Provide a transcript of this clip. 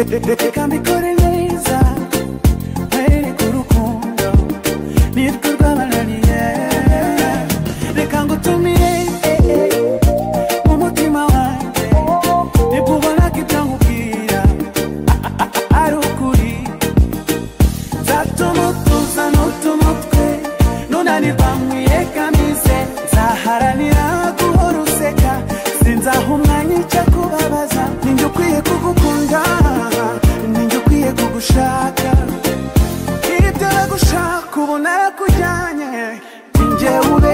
reka mbikore neza nkwereke urukundo nitwe rwabananiye reka ngutumire mu mutima wanjye nibwo ubona ko ibyo nkubwira ari ukuri nzatuma utuza n'utumutwe nunanirwa mwiyegamize nzaharanira guhora useka sinzaha umwanya icyo kubabaza ninjye ukwiye kugukunda ninjye ukwiye kugushaka ibyo nagushaka ubu narakujyanye ninjye ube